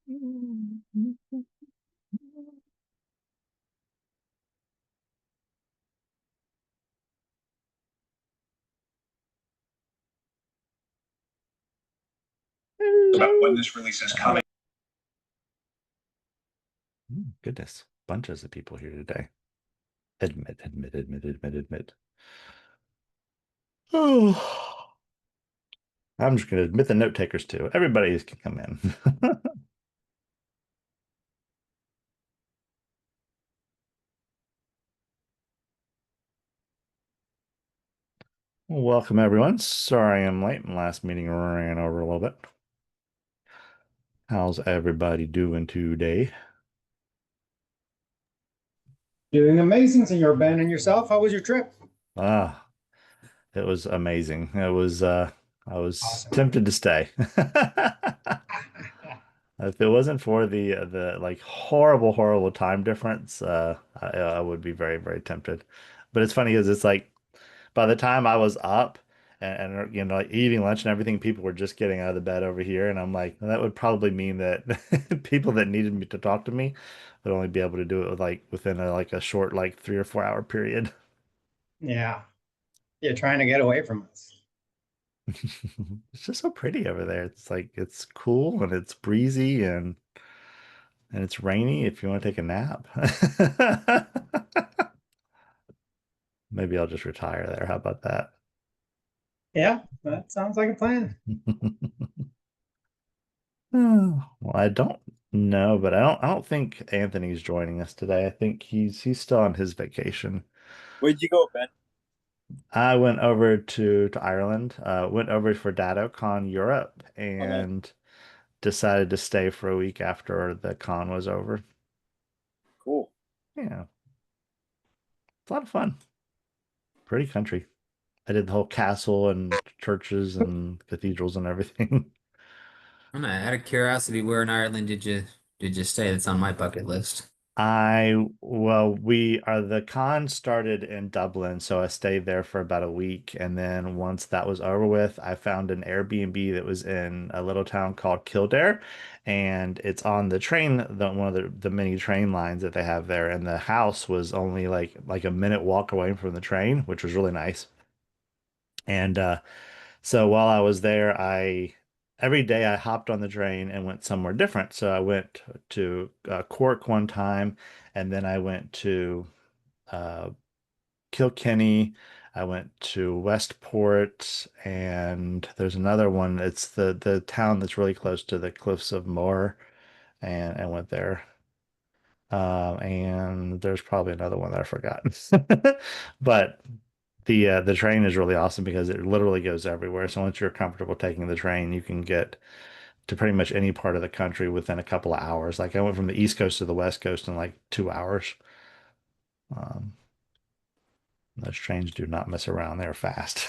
About when this release is coming. Goodness, bunches of people here today. Admit. Oh, I'm just going to admit the note takers too. Everybody can come in. Welcome, everyone. Sorry I'm late. My last meeting ran over a little bit. How's everybody doing today? Doing amazing, Senor Ben. And yourself? How was your trip? Ah, it was amazing. I was Awesome. tempted to stay. If it wasn't for the like horrible time difference, I would be very tempted. But it's funny because it's like by the time I was up and you know like eating lunch and everything, people were just getting out of the bed over here, and I'm like, well, that would probably mean that people that needed me to talk to me would only be able to do it with, like within a short like 3 or 4 hour period. Yeah, you're trying to get away from us. It's just so pretty over there. It's like it's cool and it's breezy and it's rainy if you want to take a nap. Maybe I'll just retire there. How about that? Yeah, that sounds like a plan. Oh, well, I don't know, but I don't think Anthony's joining us today. I think he's still on his vacation. Where'd you go, Ben? I went over to Ireland, went over for DataCon Europe Oh, nice. and decided to stay for a week after the con was over. Cool. Yeah, it's a lot of fun. Pretty country. I did the whole castle and churches and cathedrals and everything. I'm out of curiosity, where in Ireland did you stay? That's on my bucket list. Well, the con started in Dublin, so I stayed there for about a week. And then once that was over with, I found an Airbnb that was in a little town called Kildare. And it's on the train, one of the many train lines that they have there. And the house was only like a minute walk away from the train, which was really nice. And so while I was there, I every day I hopped on the train and went somewhere different. So I went to Cork one time, and then I went to uh, Kilkenny. I went to Westport, and there's another one. It's the town that's really close to the Cliffs of Moher, and I went there. And there's probably another one that I forgot. But the train is really awesome because it literally goes everywhere. So once you're comfortable taking the train, you can get to pretty much any part of the country within a couple of hours. Like I went from the East Coast to the West Coast in like 2 hours. Um, those trains do not mess around. They're fast.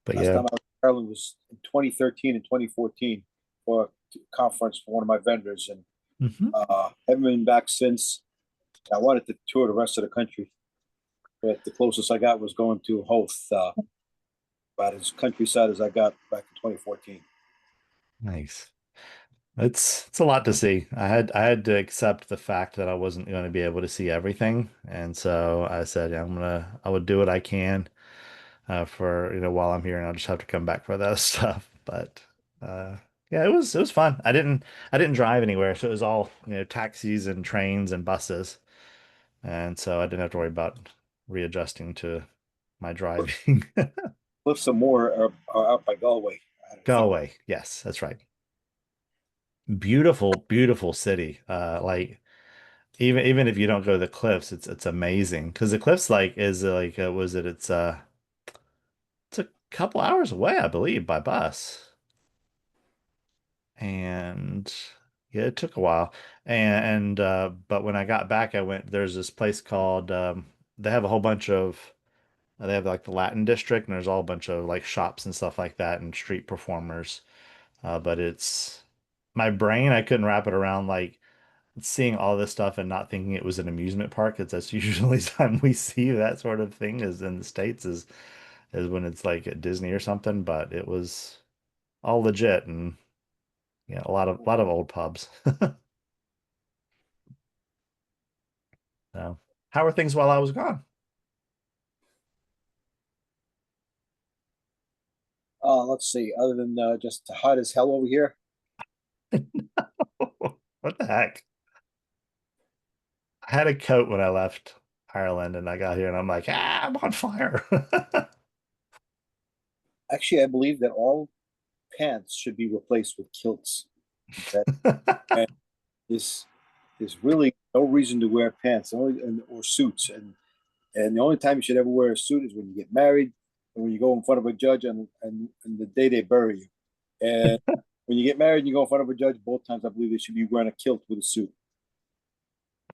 But Last yeah. time I was in Ireland was in 2013 and 2014 for a conference for one of my vendors, and Mhm. haven't been back since. I wanted to tour the rest of the country, but the closest I got was going to Hoth, about as countryside as I got back in 2014. Nice. It's a lot to see. I had to accept the fact that I wasn't going to be able to see everything, and so I said, yeah, I would do what I can for while I'm here, and I'll just have to come back for that stuff. But yeah, it was fun. I didn't drive anywhere, so it was all taxis and trains and buses, and so I didn't have to worry about readjusting to my driving. Cliffs of Moher are out by Galway. I had a few. Galway, yes, that's right. Beautiful city. Like even if you don't go to the cliffs, it's amazing because the cliffs like is like was it it's a couple hours away, I believe, by bus. And yeah, it took a while. And but when I got back, I went, there's this place called they have a whole bunch of they have like the Latin district and there's all a bunch of like shops and stuff like that and street performers. But it's my brain, I couldn't wrap it around like seeing all this stuff and not thinking it was an amusement park, because that's usually the time we see that sort of thing is in the States is when it's like at Disney or something, but it was all legit and Yeah, a lot of old pubs. So, how are things while I was gone? Let's see. Other than just hot as hell over here. What the heck? I had a coat when I left Ireland and I got here and I'm like, I'm on fire. Actually, I believe that all pants should be replaced with kilts. That and there's really no reason to wear pants, or suits, and the only time you should ever wear a suit is when you get married and when you go in front of a judge and the day they bury you. And when you get married and you go in front of a judge, both times I believe they should be wearing a kilt with a suit.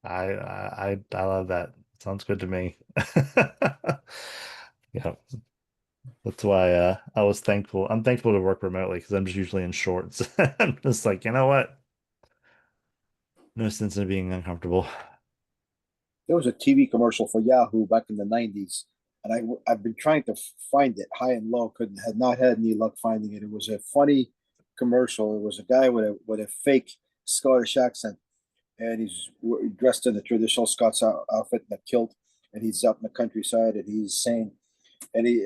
I love that. Sounds good to me. Yeah, that's why I was thankful. I'm thankful to work remotely because I'm just usually in shorts. I'm just like, you know what? No sense in being uncomfortable. There was a TV commercial for Yahoo back in the '90s, and I've been trying to find it high and low. Couldn't had not had any luck finding it. It was a funny commercial. It was a guy with a fake Scottish accent, and he's dressed in the traditional Scots outfit and a kilt, and he's out in the countryside, and he's saying, and he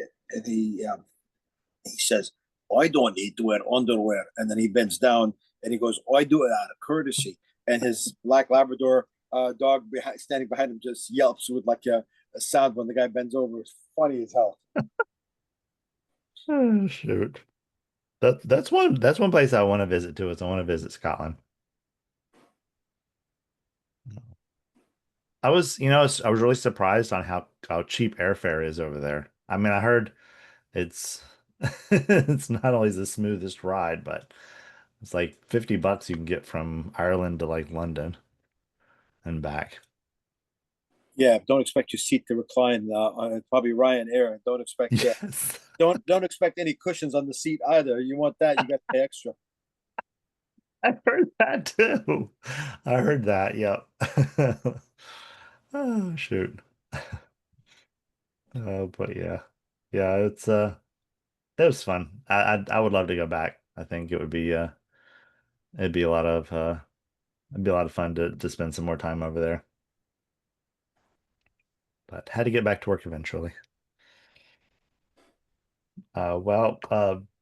says, "I don't need to wear underwear," and then he bends down and he goes, "I do it out of courtesy," and his black Labrador dog standing behind him just yelps with like a sound when the guy bends over. It's funny as hell. Oh, shoot. That's one place I want to visit too, is I want to visit Scotland. I was really surprised on how cheap airfare is over there. I mean, I heard it's it's not always the smoothest ride, but it's like $50 you can get from Ireland to like London and back. Yeah, don't expect your seat to recline. Probably Ryanair. Don't expect Yes. don't expect any cushions on the seat either. You want that, you got to pay extra. I heard that too. I heard that. Yep. Oh, shoot. Oh, but yeah. Yeah, that was fun. I would love to go back. I think it'd be a lot of it'd be a lot of fun to spend some more time over there. But had to get back to work eventually. Well,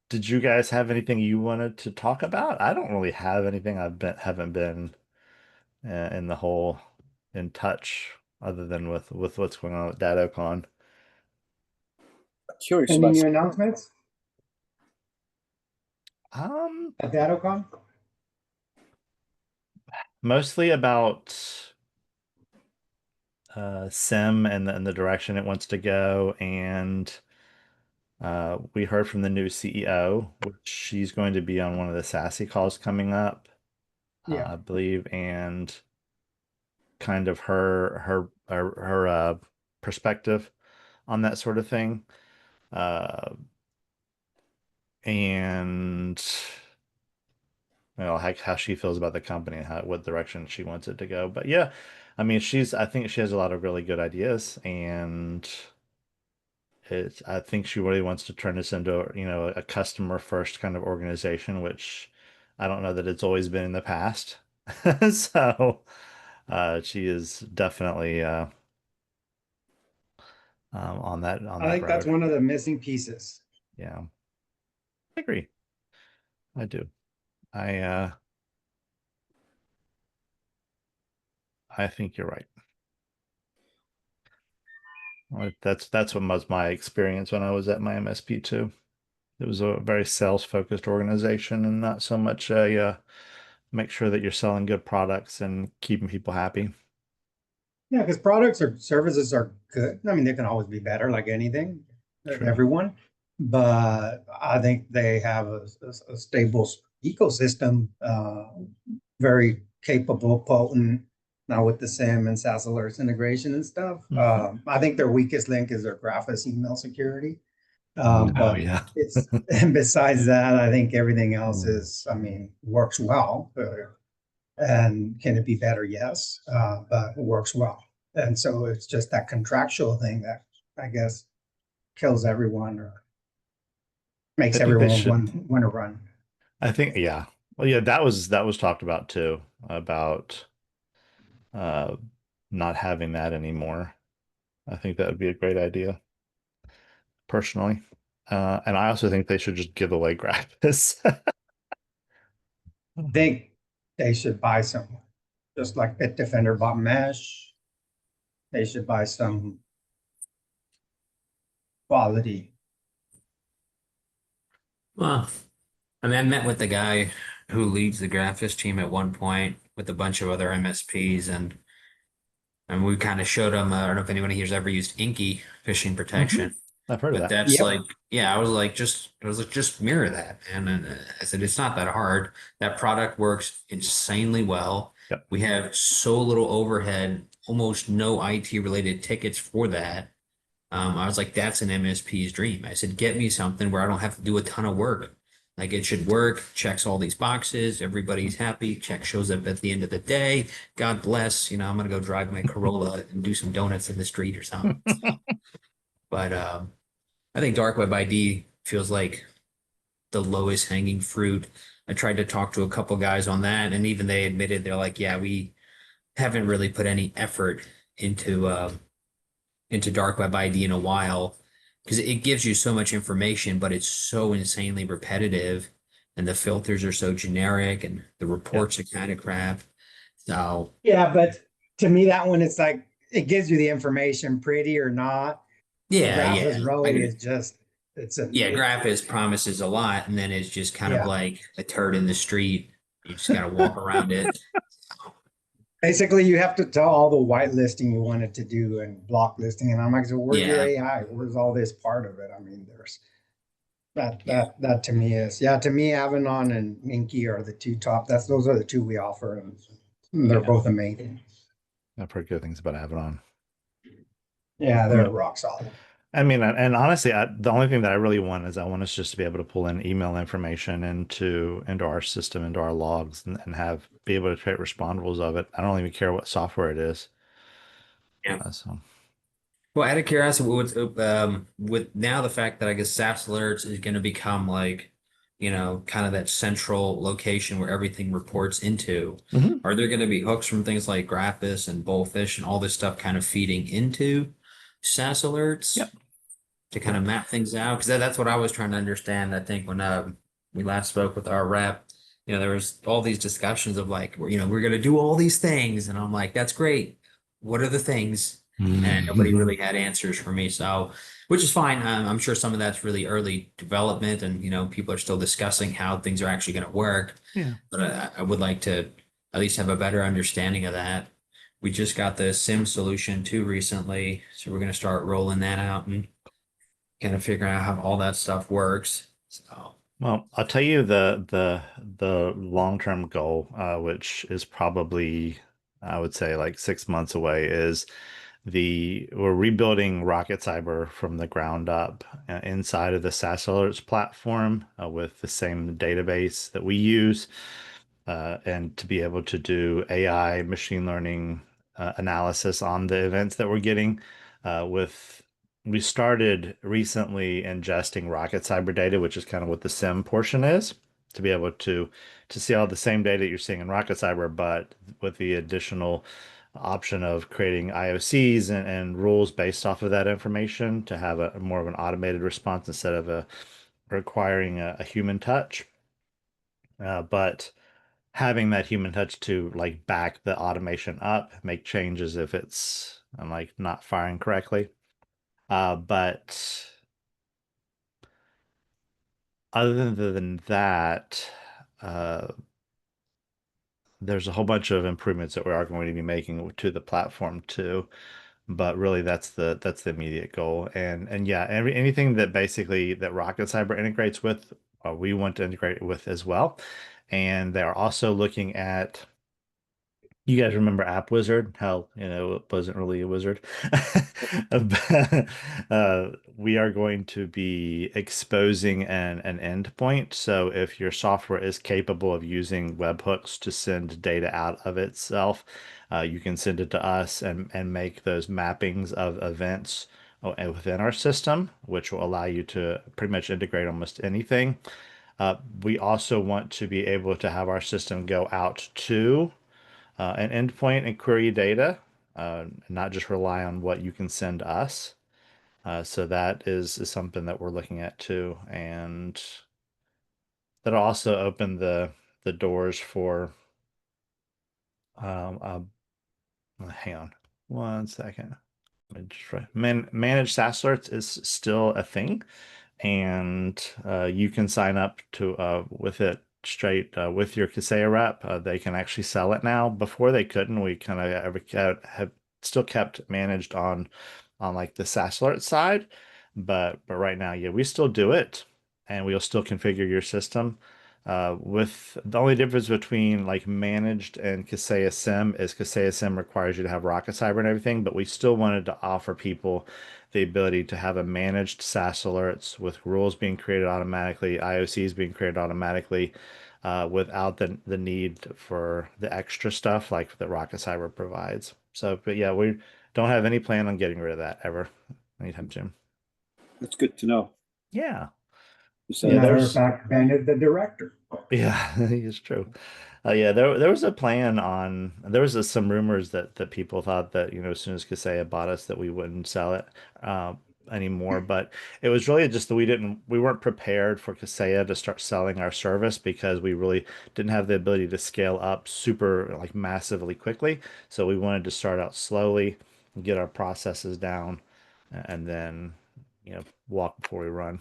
did you guys have anything you wanted to talk about? I don't really have anything. Haven't been in the whole in touch other than with what's going on with DataCon. Curious Any about new announcements Um, at DataCon? Mostly about SIM and the direction it wants to go, and we heard from the new CEO, which she's going to be on one of the SASE calls coming up, Yeah. I believe, and kind of her perspective on that sort of thing. And how she feels about the company and what direction she wants it to go. But yeah, I mean, I think she has a lot of really good ideas, and I think she really wants to turn this into, a customer first kind of organization, which I don't know that it's always been in the past. So, she is definitely on I that think that's road. one of the missing pieces. Yeah, I agree. I do. I uh I think you're right. Well, that's what was my experience when I was at my MSP too. It was a very sales focused organization and not so much a make sure that you're selling good products and keeping people happy. Yeah, because products or services are good. I mean, they can always be better, like anything, True. everyone. But I think they have a stable ecosystem, very capable, potent. Now with the SIM and SaaS Alerts integration and stuff. Mhm. I think their weakest link is their Graphis email security. Oh But yeah. it's and besides that, I think everything else Mm. is, I mean, works well. And can it be better? Yes, but it works well. And so it's just that contractual thing that I guess kills everyone or I makes think they everyone should. want to run. I think, yeah. Well, yeah, that was talked about too, about uh not having that anymore. I think that would be a great idea, personally. And I also think they should just give away graphics. Think they should buy some, just like Bitdefender bought mesh. They should buy some quality. Well, I mean, I met with the guy who leads the graphics team at one point with a bunch of other MSPs, and we kind of showed him. I don't know if anyone here's ever used Inky fishing Mhm. protection, I've heard of but that. that's Yep. like, yeah, I was like, just mirror that, man. And I said, it's not that hard. That product works insanely well. Yep. We have so little overhead, almost no IT related tickets for that. I was like, that's an MSP's dream. I said, get me something where I don't have to do a ton of work. Like it should work, checks all these boxes, everybody's happy, check shows up at the end of the day. God bless, I'm gonna go drive my Corolla and do some donuts in the street or something. But I think dark web ID feels like the lowest hanging fruit. I tried to talk to a couple guys on that, and even they admitted they're like, yeah, we haven't really put any effort into dark web ID in a while because it gives you so much information, but it's so insanely repetitive, and the filters are so generic, and the Yep. reports are kind of crap. So Yeah, but to me, that one, it's like, it gives you the information, pretty or not. yeah, Graph yeah, really is just, yeah. Graphis promises a lot, and then it's just kind of yeah. like a turd in the street. You just got to walk around it. Basically, you have to tell all the whitelisting you wanted to do and block listing. And I'm like, so where's your Yeah, AI? Where's all this part of it? I mean, there's that yeah, that to me is, yeah, to me, Avanon and Minky are the two top. Those are the two we offer, and they're Yeah, both amazing. I've heard good things about Avalon. Yeah, I they're mean, rock solid. and honestly, the only thing that I really want is I want us just to be able to pull in email information into our system, into our logs, and have be able to create respondables of it. I don't even care what software it is. yeah. So Well, out of curiosity, with now the fact that I guess SaaS Alerts is going to become like, kind of that central location where everything reports into, Mhm. are there going to be hooks from things like Graphis and Bullfish and all this stuff kind of feeding into SaaS Alerts Yep. to kind of map things out? Because that's what I was trying to understand. I think when we last spoke with our rep, there was all these discussions of like, we're going to do all these things, and I'm like, that's great. What are the things? And nobody really had answers for me. So, which is fine. I'm sure some of that's really early development, and people are still discussing how things are actually going to work. Yeah. But I would like to at least have a better understanding of that. We just got the SIM solution too recently, so we're going to start rolling that out and kind of figuring out how all that stuff works. So, Well, I'll tell you the long-term goal, which is probably, I would say, like 6 months away, is we're rebuilding Rocket Cyber from the ground up inside of the SaaS Alerts platform with the same database that we use, and to be able to do AI machine learning analysis on the events that we're getting. We started recently ingesting Rocket Cyber data, which is kind of what the SIM portion is, to be able to see all the same data you're seeing in Rocket Cyber, but with the additional option of creating IOCs and rules based off of that information to have a more of an automated response instead of requiring a human touch. But having that human touch to like back the automation up, make changes if it's like not firing correctly. But other than that, uh, there's a whole bunch of improvements that we are going to be making to the platform too. But really, that's the immediate goal. And yeah, anything that basically that Rocket Cyber integrates with, we want to integrate with as well. And they are also looking at. You guys remember App Wizard? How, it wasn't really a wizard. But, we are going to be exposing an endpoint. So if your software is capable of using webhooks to send data out of itself, you can send it to us and make those mappings of events within our system, which will allow you to pretty much integrate almost anything. We also want to be able to have our system go out to an endpoint and query data, not just rely on what you can send us. So that is something that we're looking at too, and that'll also open the doors for hang on one second. Managed SaaS alerts is still a thing, and you can sign up to with it straight with your Kaseya rep. They can actually sell it now. Before they couldn't. We kind of have still kept managed on like the SaaS alert side, but right now, yeah, we still do it, and we'll still configure your system. With the only difference between like managed and Kaseya Sim is Kaseya Sim requires you to have Rocket Cyber and everything, but we still wanted to offer people the ability to have a managed SaaS alerts with rules being created automatically, IOCs being created automatically, without the need for the extra stuff like that Rocket Cyber provides. So, but yeah, we don't have any plan on getting rid of that ever anytime soon. That's good to know. Yeah. So Yeah, Matter of there's fact, Ben, the director. yeah, it's true. Yeah, there was a plan on there was some rumors that people thought that as soon as Kaseya bought us that we wouldn't sell it uh, anymore, but it was really just that we weren't prepared for Kaseya to start selling our service because we really didn't have the ability to scale up super like massively quickly. So we wanted to start out slowly, get our processes down, and then walk before we run.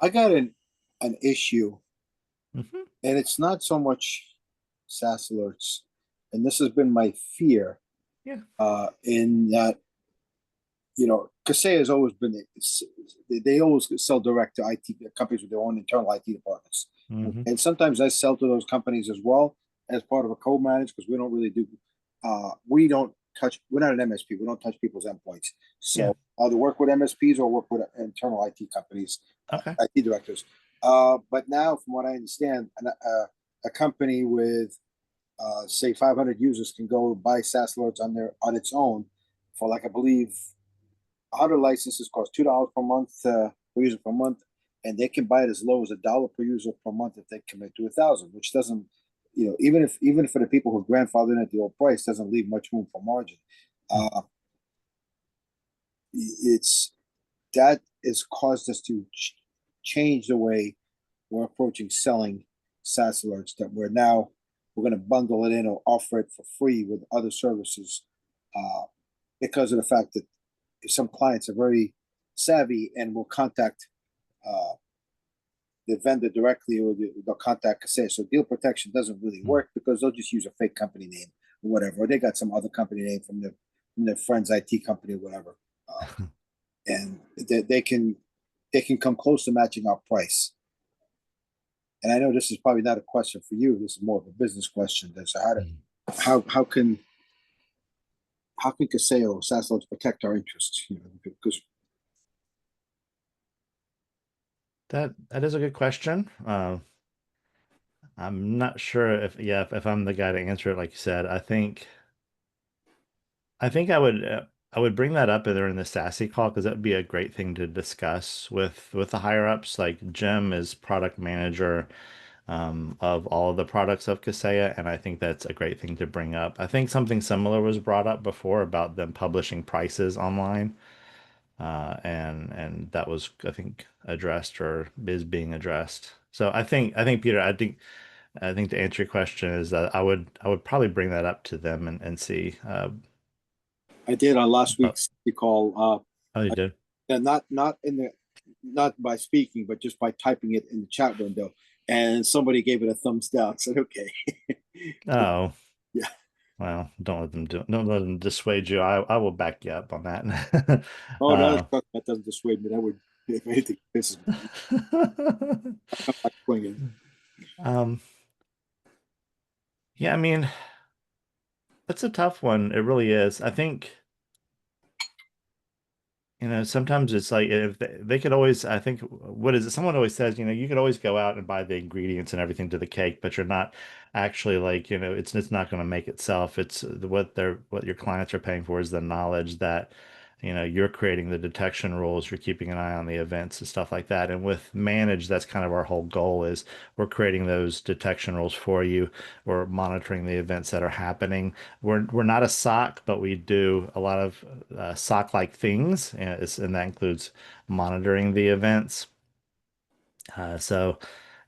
I got an issue, Mhm. and it's not so much SaaS alerts, and this has been my fear. Yeah. In that, Kaseya has always been they always sell direct to IT companies with their own internal IT departments, Mhm. and sometimes I sell to those companies as well as part of a co-manage because we don't really do. We don't touch. We're not an MSP. We don't touch people's endpoints. Yeah. So either work with MSPs or work with internal IT companies, Okay. IT directors. But now, from what I understand, a company with say 500 users can go buy SaaS alerts on its own for like I believe 100 licenses cost $2 per month per user per month, and they can buy it as low as $1 per user per month if they commit to 1,000, which doesn't, even for the people who grandfathered at the old price, doesn't leave much room for margin. Uh, it's that has caused us to change the way we're approaching selling SaaS alerts. That we're going to bundle it in or offer it for free with other services, because of the fact that some clients are very savvy and will contact uh, the vendor directly, or they'll contact Kaseya. So deal protection doesn't really work because they'll just use a fake company name or whatever, or they got some other company name from their friend's IT company or whatever, and they can come close to matching our price. And I know this is probably not a question for you. This is more of a business question. So how can Kaseya or SaaS Alerts protect our interests? Because That is a good question. I'm not sure if I'm the guy to answer it like you said. I think I would bring that up either in the SASE call because that would be a great thing to discuss with the higher ups. Like Jim is product manager of all of the products of Kaseya, and I think that's a great thing to bring up. I think something similar was brought up before about them publishing prices online. And that was I think addressed or is being addressed. So I think Peter, I think to answer your question is that I would probably bring that up to them and see. I did on last Oh, week's call. oh, you did? And not by speaking, but just by typing it in the chat window. And somebody gave it a thumbs down. Said, "Okay." Oh, Yeah. well, don't let them dissuade you. I will back you up on that. Oh no, that doesn't dissuade me. That would, if anything, pisses me. I'm like swinging. um, yeah, I mean, that's a tough one. It really is. I think. Sometimes it's like if they could always, I think, what is it? Someone always says, you could always go out and buy the ingredients and everything to the cake, but you're not actually like, it's not going to make itself. It's what your clients are paying for is the knowledge that you're creating the detection rules, you're keeping an eye on the events and stuff like that. And with manage, that's kind of our whole goal is we're creating those detection rules for you. We're monitoring the events that are happening. We're not a SOC, but we do a lot of SOC-like things, and that includes monitoring the events. So,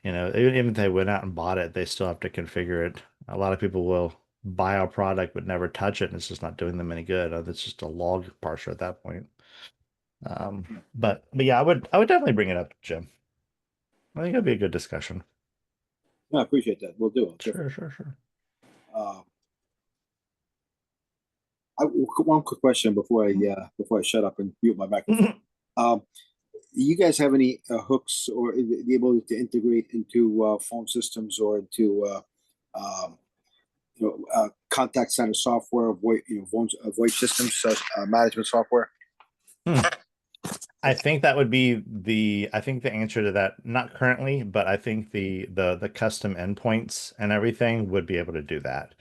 even if they went out and bought it, they still have to configure it. A lot of people will buy our product but never touch it, and it's just not doing them any good. It's just a log parser at that point. But yeah, I would definitely bring it up, Jim. I think it'd be a good discussion. No, I appreciate that. We'll do it. Sure. Uh, one quick question before I shut up and mute my microphone. You guys have any hooks or the ability to integrate into phone systems or into contact center software, VoIP systems, management software? I think that would be I think the answer to that, not currently, but I think the custom endpoints and everything would be able to do that.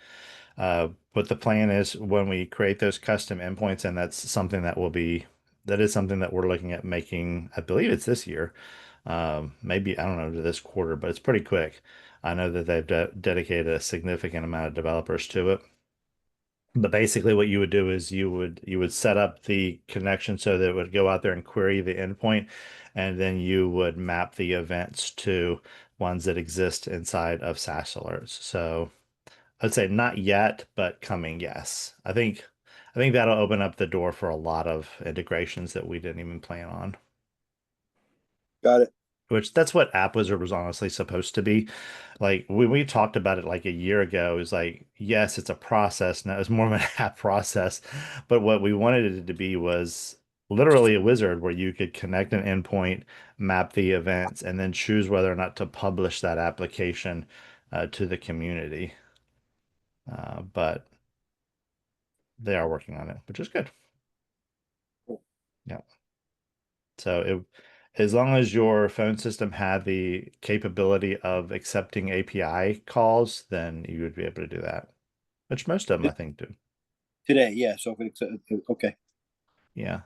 What the plan is when we create those custom endpoints, and that is something that we're looking at making. I believe it's this year, maybe I don't know, to this quarter, but it's pretty quick. I know that they've dedicated a significant amount of developers to it. But basically what you would do is you would set up the connection so that it would go out there and query the endpoint, and then you would map the events to ones that exist inside of SaaS Alerts. So I'd say not yet, but coming, yes. I think that'll open up the door for a lot of integrations that we didn't even plan on. Got it. Which that's what App Wizard was honestly supposed to be. Like when we talked about it like a year ago, it was like, yes, it's a process. Now it's more of an app process. But what we wanted it to be was literally a wizard where you could connect an endpoint, map the events, and then choose whether or not to publish that application to the community. But they are working on it, which is good. Cool. Yeah. So as long as your phone system had the capability of accepting API calls, then you would be able to do that, which most of them I think do. Today, yeah. So if it's okay. Yeah.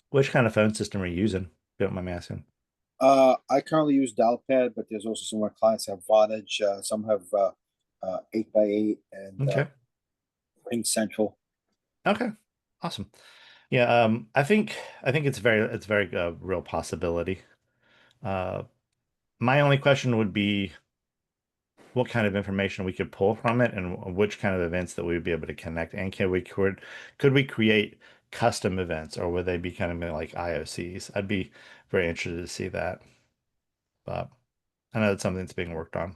Which kind of phone system are you using? If you don't mind me asking. I currently use Dialpad, but there's also some of our clients have Vonage. Some have 8x8 and Okay. Ring Central. Okay. Awesome. Yeah. I think it's very real possibility. My only question would be what kind of information we could pull from it and which kind of events that we would be able to connect, and could we create custom events, or would they be kind of like IOCs? I'd be very interested to see that, but I know it's something that's being worked on.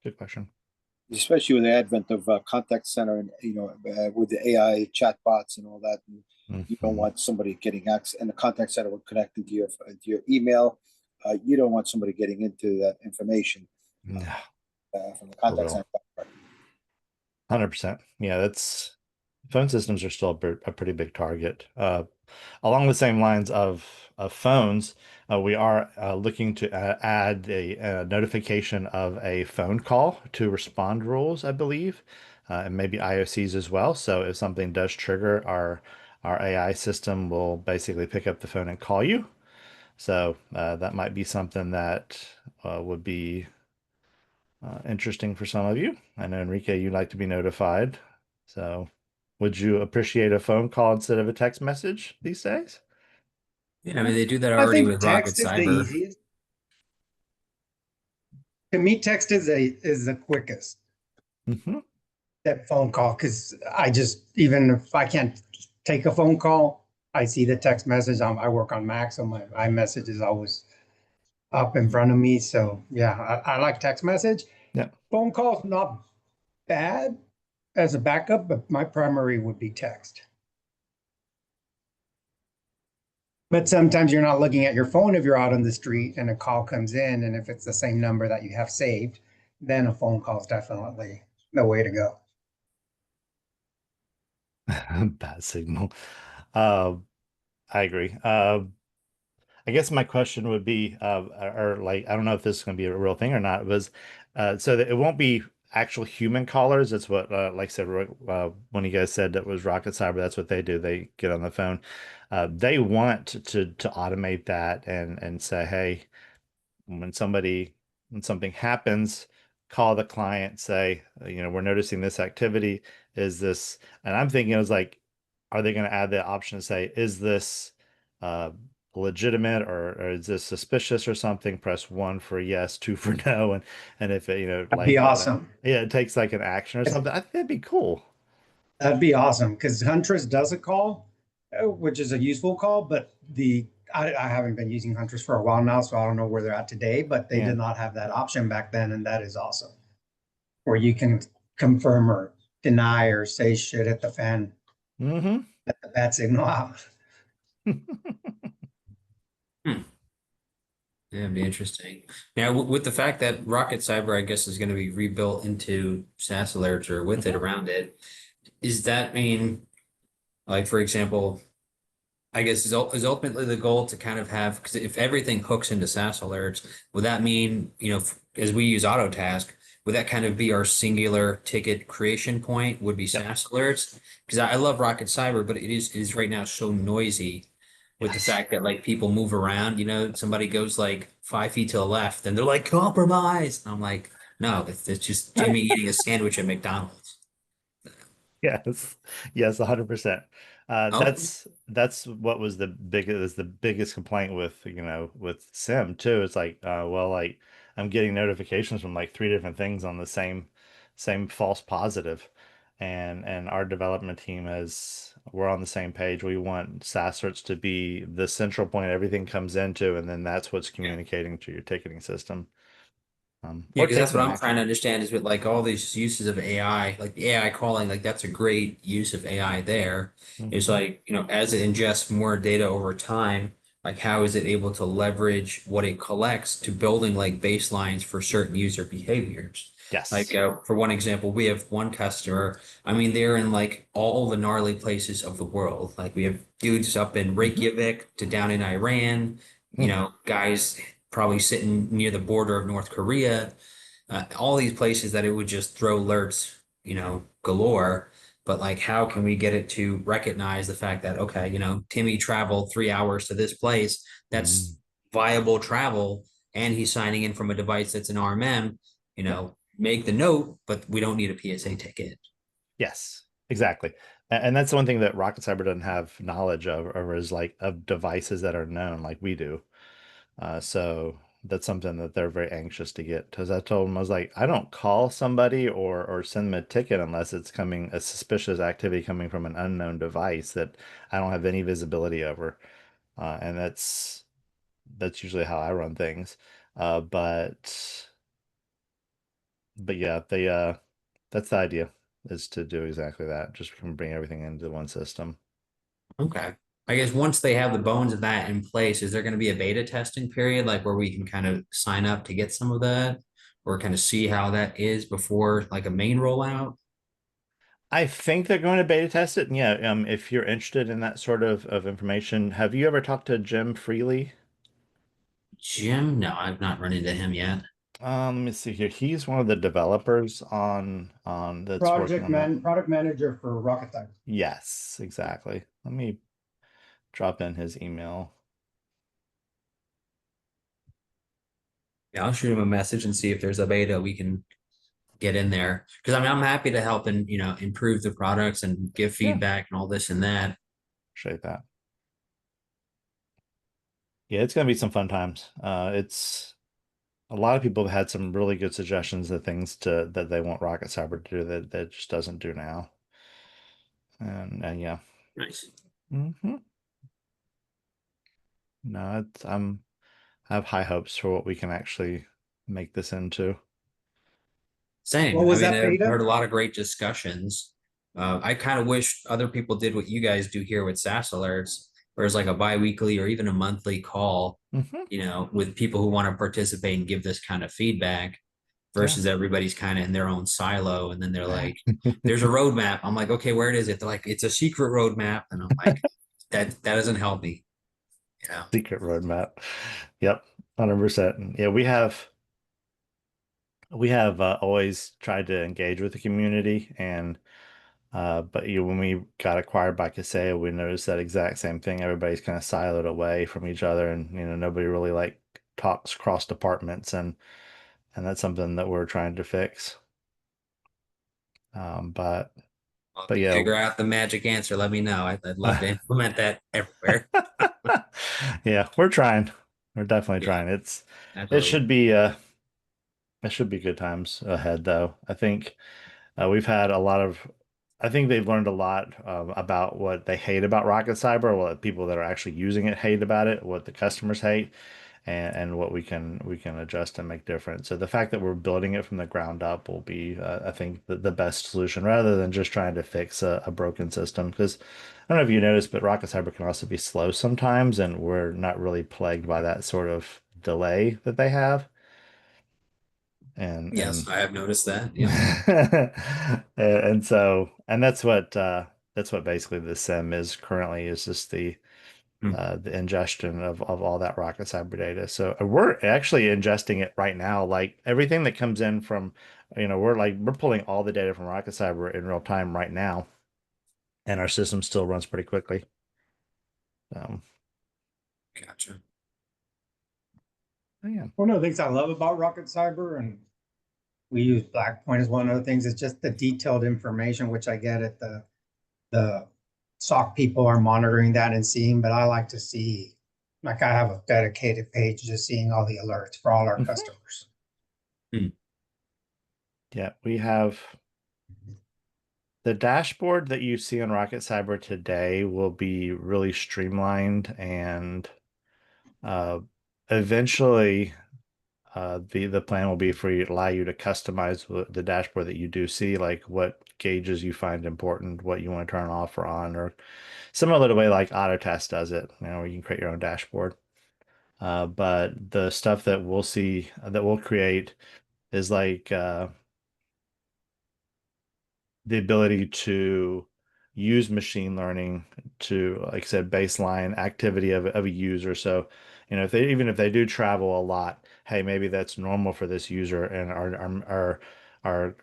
Good question. Especially with the advent of contact center and with the AI chatbots and all that, and you don't want somebody getting access, and the contact center will connect into your email. You don't want somebody getting into that information No, from the contact real. center. 100%. Yeah, phone systems are still a pretty big target. Along the same lines of phones, we are looking to add a notification of a phone call to respond rules, I believe, and maybe IOCs as well. So if something does trigger, our AI system will basically pick up the phone and call you. So that might be something that would be interesting for some of you. I know, Enrique, you like to be notified. So would you appreciate a phone call instead of a text message these days? Yeah, I mean they do that I already think with Rocket text is the Cyber. easiest. To me, text is the quickest. Mm-hmm. That phone call, because even if I can't take a phone call, I see the text message. I work on Mac, so my iMessage is always up in front of me. So yeah, I like text message. Yeah. Phone calls not bad as a backup, but my primary would be text. But sometimes you're not looking at your phone if you're out on the street and a call comes in, and if it's the same number that you have saved, then a phone call is definitely the way to go. Bad signal. I agree. I guess my question would be, or like, I don't know if this is going to be a real thing or not, was so that it won't be actual human callers. That's what, like I said, when you guys said that was Rocket Cyber, that's what they do. They get on the phone. They want to automate that and say, hey, when something happens, call the client, say, we're noticing this activity. Is this? And I'm thinking, it was like, are they going to add the option to say, is this uh, legitimate, or is this suspicious or something? Press 1 for yes, 2 for no, and if it, That'd be awesome. yeah, it takes like an action or something. I think that'd be cool. That'd be awesome because Huntress does a call, which is a useful call, but I haven't been using Huntress for a while now, so I don't know where they're at today, but they Yeah. did not have that option back then, and that is awesome. Where you can confirm or deny or say shit at the fan, Mm-hmm. let the bad signal out. Yeah, it'd be interesting. Now, with the fact that Rocket Cyber, I guess, is going to be rebuilt into SaaS Alerts or with it around it, is that mean, like, for example, I guess is ultimately the goal to kind of have, because if everything hooks into SaaS Alerts, would that mean, as we use Autotask, would that kind of be our singular ticket creation point, would be Yep. SaaS Alerts? Because I love Rocket Cyber, but it is right now so noisy with the Yes. fact that like people move around, somebody goes like 5 feet to the left and they're like compromise. And I'm like, no, it's just Jimmy eating a sandwich at McDonald's. Yes, yes, 100%. Oh, That's what was the biggest complaint with with Sim too. It's like, well, like I'm getting notifications from like 3 different things on the same false positive, and our development team we're on the same page. We want SaaS certs to be the central point everything comes into, and then that's what's communicating to your ticketing system, yeah, or because that's what taking I'm trying action. to understand is with like all these uses of AI, like the AI calling, like that's a great use of AI there. It's Mhm. like, as it ingests more data over time, like how is it able to leverage what it collects to building like baselines for certain user behaviors? Like Yes. for one example, we have one customer. I mean, they're in like all the gnarly places of the world. Like we have dudes up in Mhm. Reykjavik to down in Iran, guys probably sitting near the border of North Korea, all these places that it would just throw alerts, galore. But like, how can we get it to recognize the fact that, okay, Timmy traveled 3 hours to this place. That's Mm. viable travel. And he's signing in from a device that's an RMM, make the note, but we don't need a PSA ticket. Yes, exactly. And that's the one thing that Rocket Cyber doesn't have knowledge of, or is like of devices that are known like we do. So that's something that they're very anxious to get. Because I told them, I was like, I don't call somebody or send them a ticket unless it's coming a suspicious activity coming from an unknown device that I don't have any visibility over. And that's usually how I run things. But yeah, that's the idea, is to do exactly that. Just bring everything into one system. Okay. I guess once they have the bones of that in place, is there going to be a beta testing period, like where we can kind of sign up to get some of that or kind of see how that is before like a main rollout? I think they're going to beta test it. And yeah, if you're interested in that sort of information, have you ever talked to Jim Freely? Jim? No, I've not run into him yet. Let me see here. He's one of the developers on that's working on that. Product manager for Rocket Tech. Yes, exactly. Let me drop in his email. Yeah, I'll shoot him a message and see if there's a beta we can get in there. Because I mean, I'm happy to help and improve the products and give Yeah, feedback and all this and that. appreciate that. Yeah, it's gonna be some fun times. It's a lot of people have had some really good suggestions of things that they want Rocket Cyber to do that it just doesn't do now. And yeah. Nice. Hmm. No, I have high hopes for what we can actually make this into. Same. What I was mean, that I've beta? heard a lot of great discussions. I kind of wish other people did what you guys do here with SaaS Alerts, where it's like a biweekly or even a monthly call, Hmm. with people who want to participate and give this kind of feedback Yeah. versus everybody's kind of in their own silo. And then they're like, there's a roadmap. I'm like, okay, where it is it? They're like, it's a secret roadmap. And I'm like, that doesn't help me. Yeah. Secret roadmap. Yep, 100%. Yeah, we have We have always tried to engage with the community, and but when we got acquired by Kaseya, we noticed that exact same thing. Everybody's kind of siloed away from each other, and nobody really like talks cross departments, and that's something that we're trying to fix. But Well, if but you yeah. figure out the magic answer, let me know. I'd love to implement that everywhere. Yeah, we're trying. We're definitely Yeah, trying. It absolutely. should be it should be good times ahead though. I think we've had a lot of I think they've learned a lot about what they hate about Rocket Cyber, what people that are actually using it hate about it, what the customers hate, and what we can adjust and make different. So the fact that we're building it from the ground up will be, I think, the best solution rather than just trying to fix a broken system. Because I don't know if you noticed, but Rocket Cyber can also be slow sometimes, and we're not really plagued by that sort of delay that they have. And Yes, and I have noticed that. Yeah. and so that's what basically the SIM is currently, is just Hmm. the ingestion of all that Rocket Cyber data. So we're actually ingesting it right now. Like everything that comes in from, we're pulling all the data from Rocket Cyber in real time right now, and our system still runs pretty quickly. Gotcha. Yeah. One of the things I love about Rocket Cyber, and we use Blackpoint as one of the things, is just the detailed information, which I get at the SOC people are monitoring that and seeing, but I like to see, like I have a dedicated page just seeing all the alerts for all our Mhm. customers. Yeah, we have the dashboard that you see on Rocket Cyber today will be really streamlined, and uh, eventually the plan will be for you to allow you to customize the dashboard that you do see, like what gauges you find important, what you want to turn off or on, or similar to the way like Autotest does it, where you can create your own dashboard. But the stuff that we'll see that we'll create is like the ability to use machine learning to, like I said, baseline activity of a user. So, if they do travel a lot, hey, maybe that's normal for this user, and our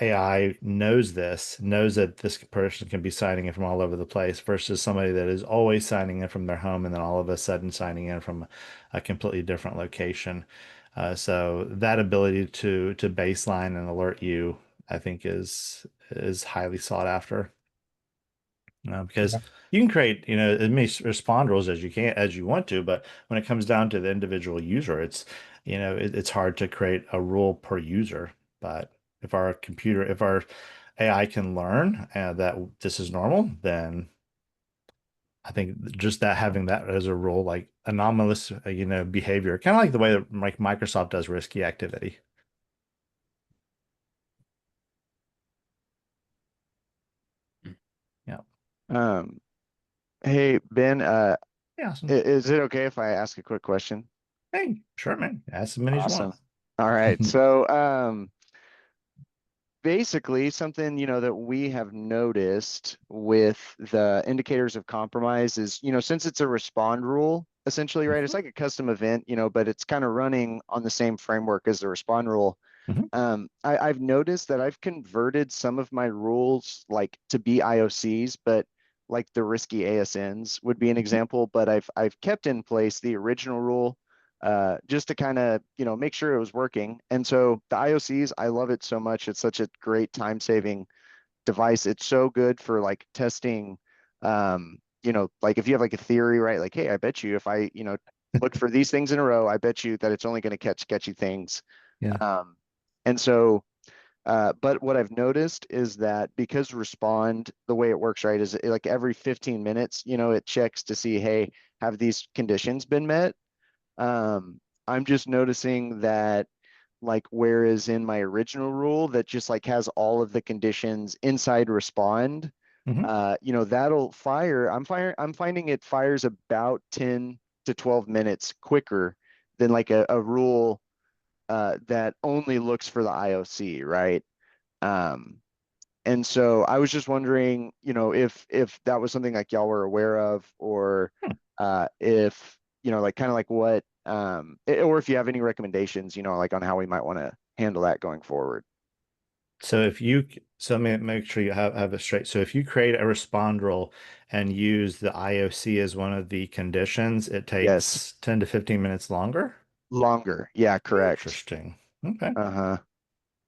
AI knows that this person can be signing in from all over the place versus somebody that is always signing in from their home and then all of a sudden signing in from a completely different location. So that ability to baseline and alert you, I think, is highly sought after, because Yeah. you can create as many respond rules as you want to, but when it comes down to the individual user, it's hard to create a rule per user. But if our AI can learn that this is normal, then I think just that, having that as a rule, like anomalous behavior, kind of like the way that like Microsoft does risky activity. Yeah. Um, hey Ben, Yeah, awesome. is it okay if I ask a quick question? Hey, sure, man. Ask as many as you Awesome. want. All right. So, basically something, that we have noticed with the indicators of compromise is, since it's a respond rule, essentially, right? It's Mhm. like a custom event, but it's kind of running on the same framework as the respond rule. Mhm. I've noticed that I've converted some of my rules like to be IOCs, but like the risky ASNs would be an Mhm. example, but I've kept in place the original rule just to kind of, make sure it was working. And so the IOCs, I love it so much. It's such a great time-saving device. It's so good for like testing, like if you have like a theory, right? Like, hey, I bet you if I, look for these things in a row, I bet you that it's only going to catch sketchy things. Yeah. And so, but what I've noticed is that because respond, the way it works, right, is like every 15 minutes, it checks to see, hey, have these conditions been met? I'm just noticing that, like, whereas in my original rule that just like has all of the conditions inside respond, Mhm. that'll fire. I'm finding it fires about 10 to 12 minutes quicker than like a rule that only looks for the IOC, right? Um, and so I was just wondering, if that was something like y'all were aware of, or Hmm. if, like kind of like what, or if you have any recommendations, like on how we might want to handle that going forward. So if you, so let me make sure you have it straight. So if you create a respond rule and use the IOC as one of the conditions, it Yes, takes 10 to 15 minutes longer. longer. Yeah, correct. Interesting. Okay. Uh-huh.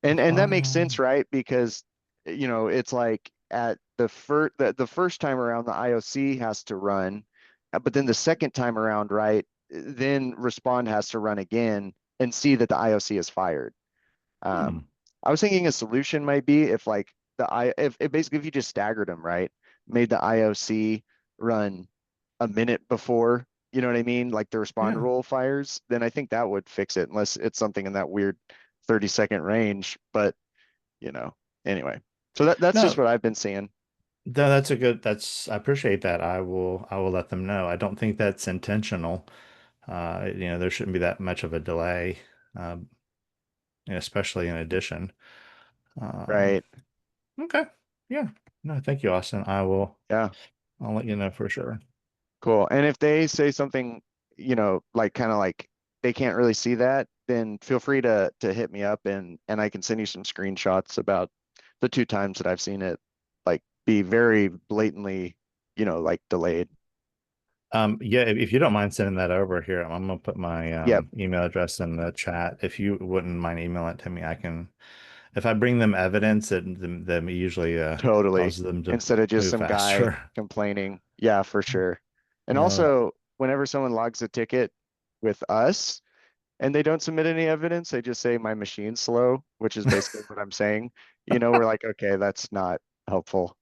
And that makes sense, right? Because it's like at the first time around the IOC has to run, but then the second time around, right? Then respond has to run again and see that the IOC is fired. Hmm. I was thinking a solution might be if like if basically if you just staggered them, right? Made the IOC run a minute before, you know what I mean? Like the respond Yeah. rule fires, then I think that would fix it unless it's something in that weird 30-second range. But you know, anyway. So that's just No, what I've been seeing. no, that's a good, I appreciate that. I will let them know. I don't think that's intentional. There shouldn't be that much of a delay, um, especially in addition. Um, Right. okay. Yeah. No, thank you, Austin. Yeah. I'll let you know for sure. Cool. And if they say something, like kind of like they can't really see that, then feel free to hit me up and I can send you some screenshots about the two times that I've seen it like be very blatantly, like delayed. Yeah, if you don't mind sending that over here, I'm gonna put my Yep, email address in the chat. If you wouldn't mind emailing it to me, I can. If I bring them evidence, it usually totally. causes them to Instead of just move some guy faster. complaining. Yeah, for sure. And Uh, also, whenever someone logs a ticket with us, and they don't submit any evidence. They just say my machine's slow, which is basically what I'm saying. We're like, okay, that's not helpful.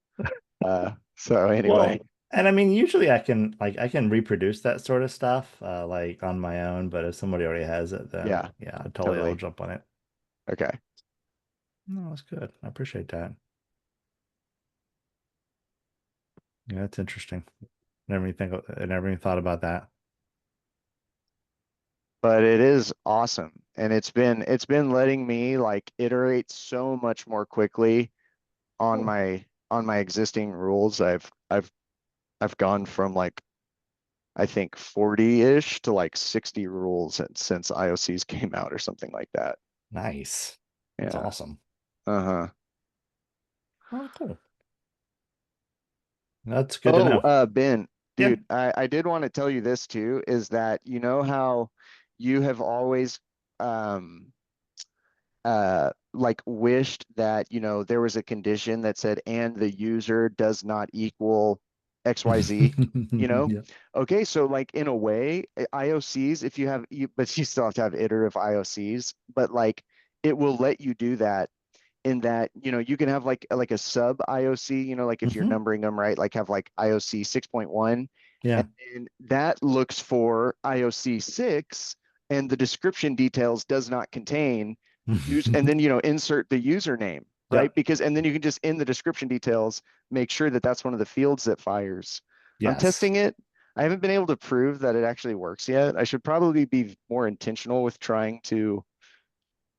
So anyway, well, and I mean, usually I can reproduce that sort of stuff like on my own, but if somebody already has it, then yeah, yeah, I'll totally. jump on it. Okay. No, that's good. I appreciate that. Yeah, that's interesting. I never even thought about that. But it is awesome. And it's been letting me like iterate so much more quickly on Cool. my existing rules. I've gone from like I think 40-ish to like 60 rules since IOCs came out or something like that. Nice. That's Yeah. awesome. Uh-huh. Oh, cool. That's good to Oh, know. Ben, Yeah. dude, I did want to tell you this too, is that you know how you have always um like wished that, there was a condition that said and the user does not equal XYZ, you know? Yeah. Okay, so like in a way, IOCs, if you have but you still have to have iterative IOCs, but like it will let you do that in that you can have like a sub IOC, like if you're Hmm. numbering them right, like have like IOC 6.1, and Yeah. then that looks for IOC 6, and the description details does not contain use, and then insert the username, right? Yep. Because and then you can just in the description details make sure that that's one of the fields that fires. I'm Yes. testing it. I haven't been able to prove that it actually works yet. I should probably be more intentional with trying to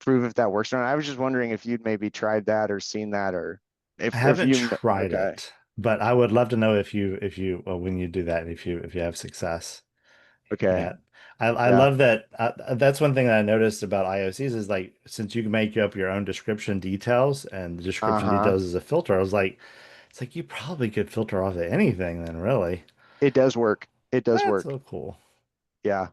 prove if that works or not. I was just wondering if you'd maybe tried that or seen that, or I if haven't you, tried okay. it, but I would love to know if you well, when you do that, if you have success. Okay. Yeah. I Yeah. love that. That's one thing that I noticed about IOCs is like since you can make up your own description details and the description Uh-huh. details is a filter, I was like, it's like you probably could filter off of anything then, really. It does work. It does That's work. so cool. Yeah.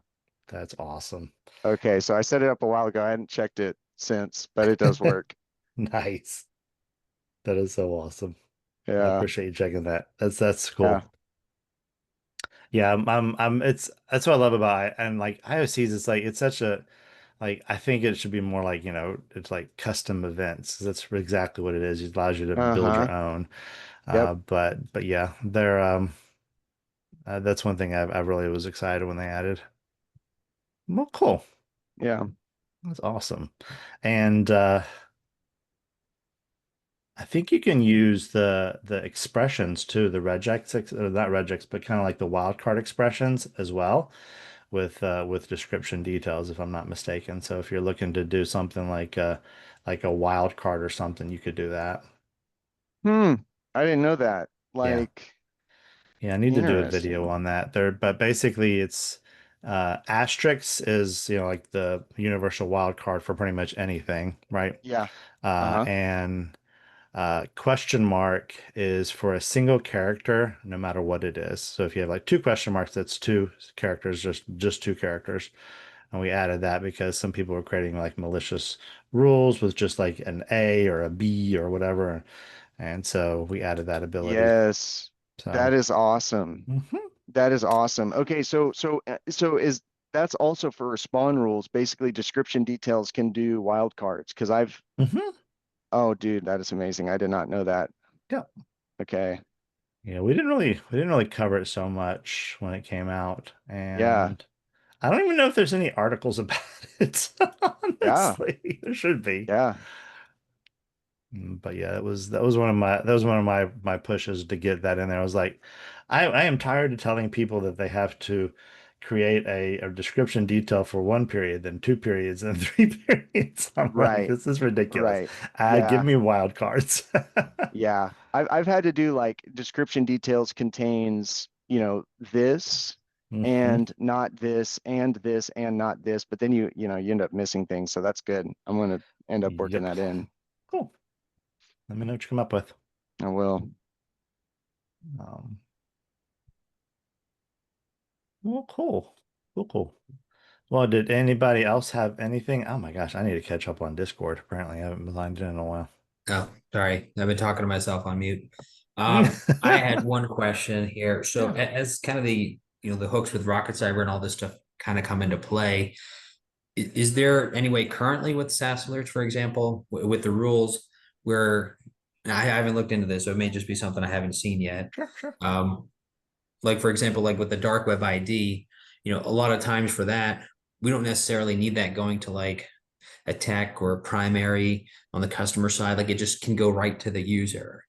That's awesome. Okay. So I set it up a while ago. I hadn't checked it since, but it does work. Nice. That is so awesome. I Yeah. appreciate you checking that. That's Yeah. cool. Yeah, it's that's what I love about it. And like IOCs, it's like it's such a like I think it should be more like, it's like custom events. That's exactly what it is. It allows you to build Uh-huh. your own. Yep. But yeah, they're that's one thing I really was excited when they added. Well, cool. Yeah. That's awesome. And I think you can use the expressions too, the regex, not regex, but kind of like the wildcard expressions as well with description details, if I'm not mistaken. So if you're looking to do something like a wildcard or something, you could do that. Hmm. I didn't know that. Yeah. Like, Yeah, I need to do a video interesting. on that. There, but basically it's Asterisk is, like the universal wild card for pretty much anything, right? Yeah. Uh-huh. And question mark is for a single character, no matter what it is. So if you have like two question marks, that's two characters, just two characters. And we added that because some people were creating like malicious rules with just like an A or a B or whatever. And so we added that ability. Yes. So That is awesome. mhm, That is awesome. Okay, so is that's also for spawn rules. Basically, description details can do wildcards because I've mhm, oh dude, that is amazing. I did not know that. yeah. Okay. Yeah, we didn't really cover it so much when it came out, Yeah. and I don't even know if there's any articles about it. Yeah. Honestly, there should be. Yeah. But yeah, that was one of my pushes to get that in there. I was like, I am tired of telling people that they have to create a description detail for one period, then two periods, and three periods. I'm like, Right. this is ridiculous. Right. Give Yeah. me wild cards. Yeah. I've had to do like description details contains, this Hmm. and not this and this and not this, but then you end up missing things. So that's good. I'm gonna end up working Yep. that in. Cool. Let me know what you come up with. I will. Um, well, cool. Cool, cool. Well, did anybody else have anything? Oh my gosh, I need to catch up on Discord. Apparently, I haven't been logged in a while. Oh, sorry. I've been talking to myself on mute. I had one question here. So Yeah. as kind of the hooks with Rocket Cyber and all this stuff kind of come into play, is there any way currently with SaaS alerts, for example, with the rules where and I haven't looked into this, so it may just be something I haven't seen yet. Sure, sure. Like for example, like with the dark web ID, a lot of times for that, we don't necessarily need that going to like a tech or a primary on the customer side. Like it just can go right to the user.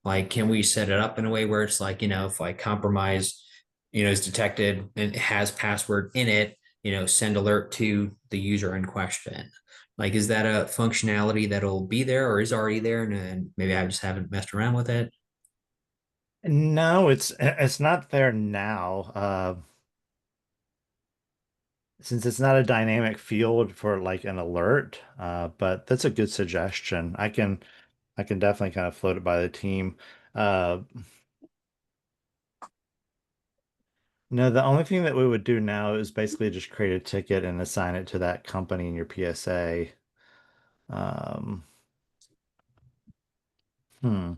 Like, can we set it up in a way where it's like, if like compromise, is detected and it has password in it, send alert to the user in question. Like, is that a functionality that'll be there or is already there? And maybe I just haven't messed around with it. No, it's not there now. Since it's not a dynamic field for like an alert, but that's a good suggestion. I can definitely kind of float it by the team. Uh, no, the only thing that we would do now is basically just create a ticket and assign it to that company in your PSA. Um, hmm.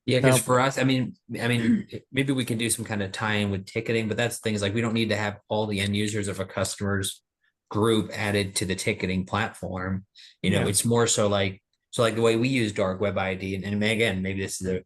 Yeah, because No, for us, maybe we can do some kind of tie-in with ticketing, but that's things like we don't need to have all the end users of a customer's group added to the ticketing platform. yeah. It's more so like the way we use dark web ID, and again, maybe this is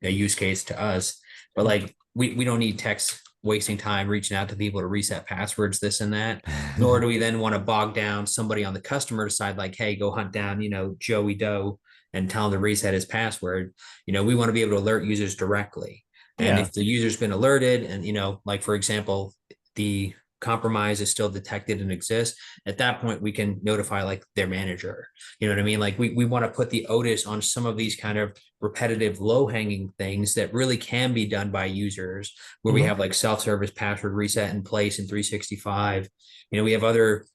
a use case to us, but like we don't need techs wasting time reaching out to people to reset passwords, this and that. Nor do we then want to bog down somebody on the customer side, like, hey, go hunt down, Joey Doe and tell him to reset his password. We want to be able to alert users directly. And Yeah. if the user's been alerted and, like for example, the compromise is still detected and exists, at that point we can notify like their manager. You know what I mean? Like we want to put the onus on some of these kind of repetitive low-hanging things that really can be done by users, where we Mhm. have like self-service password reset in place in 365. We have other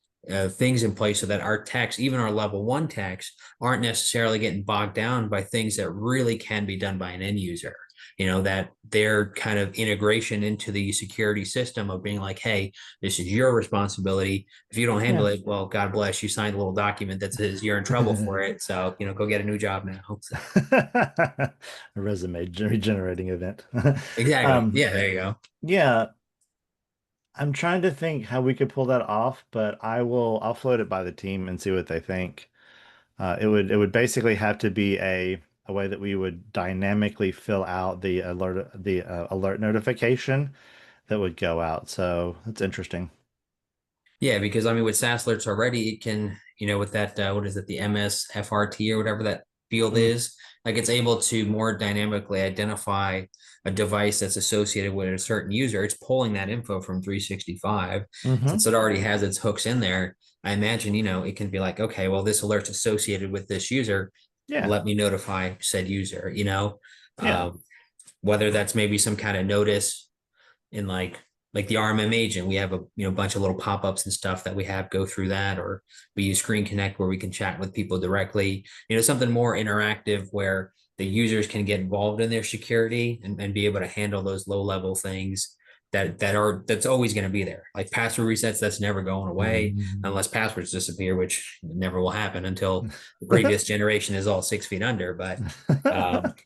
things in place so that our techs, even our level one techs, aren't necessarily getting bogged down by things that really can be done by an end user. That their kind of integration into the security system of being like, hey, this is your responsibility. If you don't handle Yeah. it, well, God bless you, signed a little document that says you're in trouble for it. So, go get a new job now. So, A resume regenerating event. exactly. Um, Yeah, there you go. yeah, I'm trying to think how we could pull that off, but I'll float it by the team and see what they think. It would basically have to be a way that we would dynamically fill out the alert notification that would go out. So that's interesting. Yeah, because with SaaS alerts already, it can, with that, what is it, the MSFRT or whatever that field Mm, is, like it's able to more dynamically identify a device that's associated with a certain user. It's pulling that info from 365. hmm. Since it already has its hooks in there, I imagine, it can be like, okay, well, this alert's associated with this user. Yeah. Let me notify said user, Yeah. whether that's maybe some kind of notice in like like the RMM agent, we have a bunch of little pop-ups and stuff that we have go through that, or we use Screen Connect where we can chat with people directly. Something more interactive where the users can get involved in their security and be able to handle those low-level things that's always going to be there. Like password resets, that's never going away unless passwords disappear, which never will happen until the previous generation is all 6 feet under. But like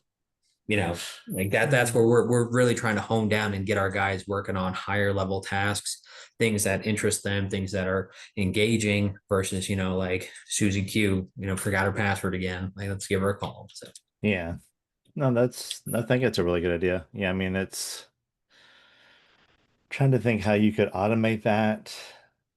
that's where we're really trying to hone down and get our guys working on higher level tasks, things that interest them, things that are engaging versus, like Susie Q, forgot her password again. Like, let's give her a call. So Yeah. No, I think it's a really good idea. Yeah, I mean, it's trying to think how you could automate that.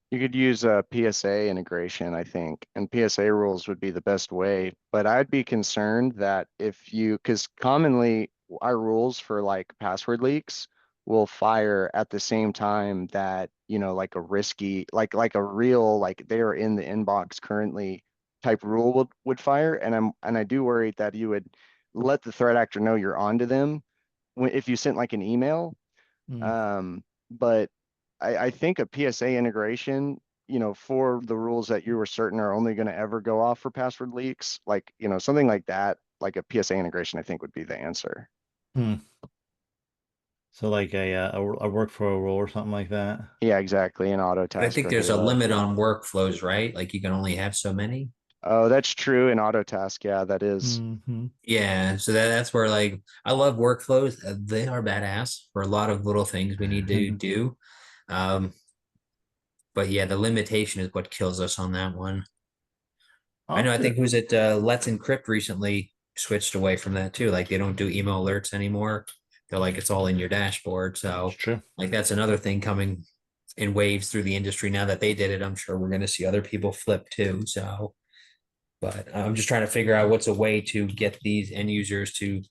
You could use a PSA integration, I think, and PSA rules would be the best way. But I'd be concerned that because commonly our rules for like password leaks will fire at the same time that, like a risky, like a real, like they're in the inbox currently type rule would fire. And I do worry that you would let the threat actor know you're onto them if you sent like an email. Mm. But I think a PSA integration, for the rules that you were certain are only going to ever go off for password leaks, like, something like that, like a PSA integration, I think would be the answer. Hmm. So like a workflow rule or something like that. Yeah, exactly. An auto I task think or there's a deload. limit on workflows, right? Like you can only have so many. Oh, that's true. In auto task. Yeah, that is. Mm-hmm. Yeah, so that's where like I love workflows. They are badass for a lot of little things we need to do. Um, but yeah, the limitation is what kills us on that one. I know. I think who's it? Let's Encrypt recently switched away from that too. Like they don't do email alerts anymore. They're like it's all in your dashboard. It's So true. like that's another thing coming in waves through the industry. Now that they did it, I'm sure we're going to see other people flip too. So, but I'm just trying to figure out what's a way to get these end users to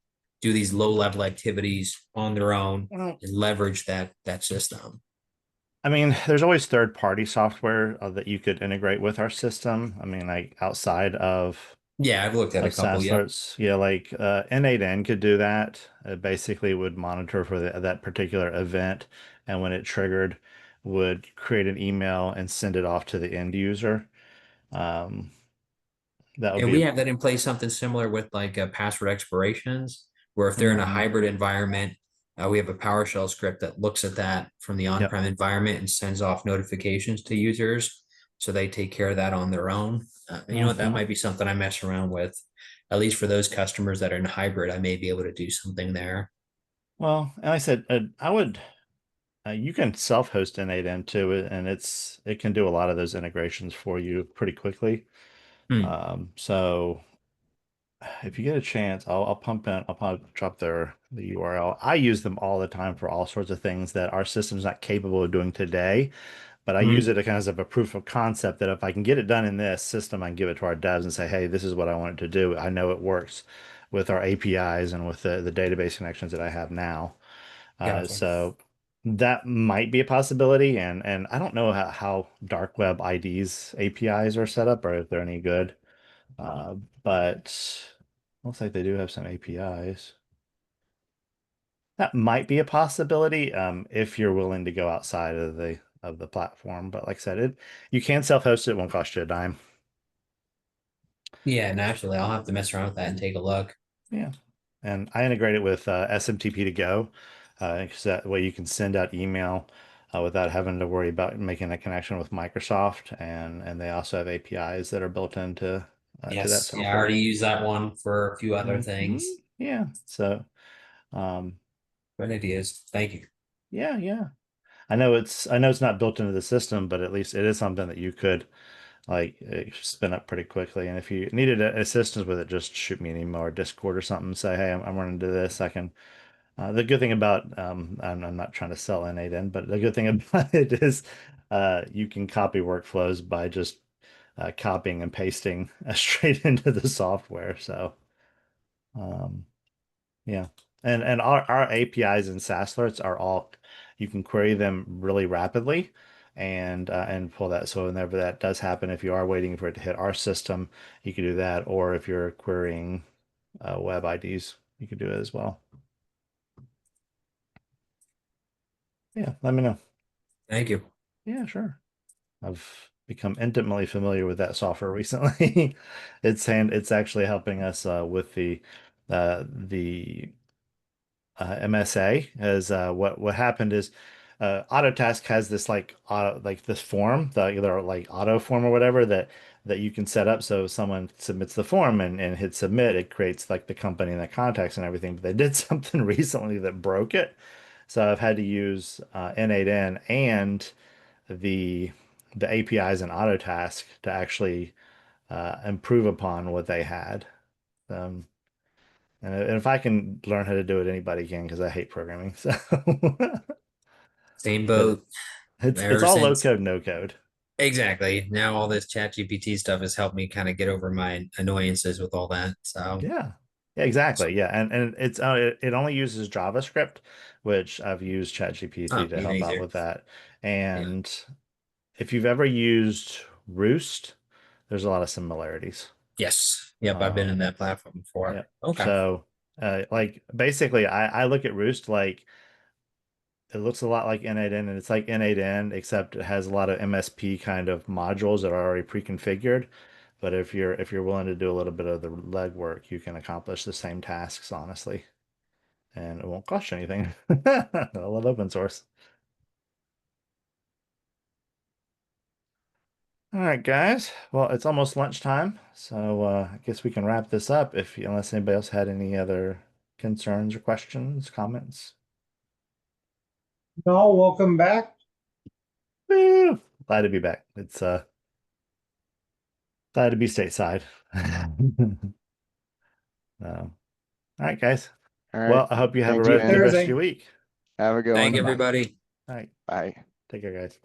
do these low level activities on their own Well, and leverage that system. I mean, there's always third-party software that you could integrate with our system. I mean, like outside Yeah, I've looked at a of couple. SaaS Yep. alerts, yeah, like N8N could do that. It basically would monitor for that particular event, and when it triggered, would create an email and send it off to the end user. Um, that would And be we have that in place, something similar with like password expirations, where if they're in a mhm. hybrid environment, we have a PowerShell script that looks at that from the Yep. on-prem environment and sends off notifications to users. So they take care of that on their own. You know what? That Mhm. might be something I mess around with, at least for those customers that are in hybrid. I may be able to do something there. Well, and I said I would. You can self-host N8N too, and it can do a lot of those integrations for you pretty quickly. Hmm. So if you get a chance, I'll probably drop the URL. I use them all the time for all sorts of things that our system's not capable of doing today, but I use Mhm. it as kind of a proof of concept that if I can get it done in this system, I can give it to our devs and say, hey, this is what I want it to do. I know it works with our APIs and with the database connections that I have now. Gotcha. So that might be a possibility, and I don't know how dark web IDs APIs are set up or if they're any good. Uh, but looks like they do have some APIs. That might be a possibility if you're willing to go outside of the platform. But like I said, you can self-host it, it won't cost you a dime. Yeah, naturally, I'll have to mess around with that and take a look. Yeah. And I integrate it with SMTP to go, because that way you can send out email without having to worry about making a connection with Microsoft. And they also have APIs that are built into to that Yes. Yeah, I software. already used that one for a few other Mhm. things. Yeah. So, um, Great ideas. Thank you. yeah, yeah. I know it's not built into the system, but at least it is something that you could like spin up pretty quickly. And if you needed assistance with it, just shoot me an email or Discord or something. Say, hey, I'm running into this. I can. The good thing about I'm not trying to sell N8N, but the good thing about it is you can copy workflows by just copying and pasting straight into the software. So um, yeah. And our APIs and SaaS alerts are all you can query them really rapidly and pull that. So whenever that does happen, if you are waiting for it to hit our system, you can do that. Or if you're querying web IDs, you can do it as well. Yeah, let me know. Thank you. Yeah, sure. I've become intimately familiar with that software recently. It's actually helping us with the MSA. As what happened is Autotask has this like this form, the either like auto form or whatever that you can set up. So if someone submits the form and hits submit, it creates like the company and the contacts and everything. But they did something recently that broke it. So I've had to use N8N and the the APIs in Autotask to actually improve upon what they had. Um, and if I can learn how to do it, anybody can, because I hate programming. So, Same but boat it's ever all low since. code, no code. Exactly. Now all this chat GPT stuff has helped me kind of get over my annoyances with all that. So, Yeah. Yeah, exactly. Yeah, and it only uses JavaScript, which I've used ChatGPT oh, to even help out easier. with that. Yeah. And if you've ever used Roost, there's a lot of similarities. Yes. Yep. I've been in Um, that platform before. yeah. Okay. So, like basically, I look at Roost like it looks a lot like N8N, and it's like N8N, except it has a lot of MSP kind of modules that are already pre-configured. But if you're willing to do a little bit of the legwork, you can accomplish the same tasks, honestly, and it won't cost you anything. I love open source. All right, guys. Well, it's almost lunchtime, so I guess we can wrap this up unless anybody else had any other concerns or questions, comments. No, welcome back. Woo! Glad to be back. It's glad to be stateside. All right, guys. All right. Well, I hope you have a Thank you, good Andy. rest of your Thursday. week. Have a good Thank one. Bye-bye. everybody. All right. Bye. Take care, guys.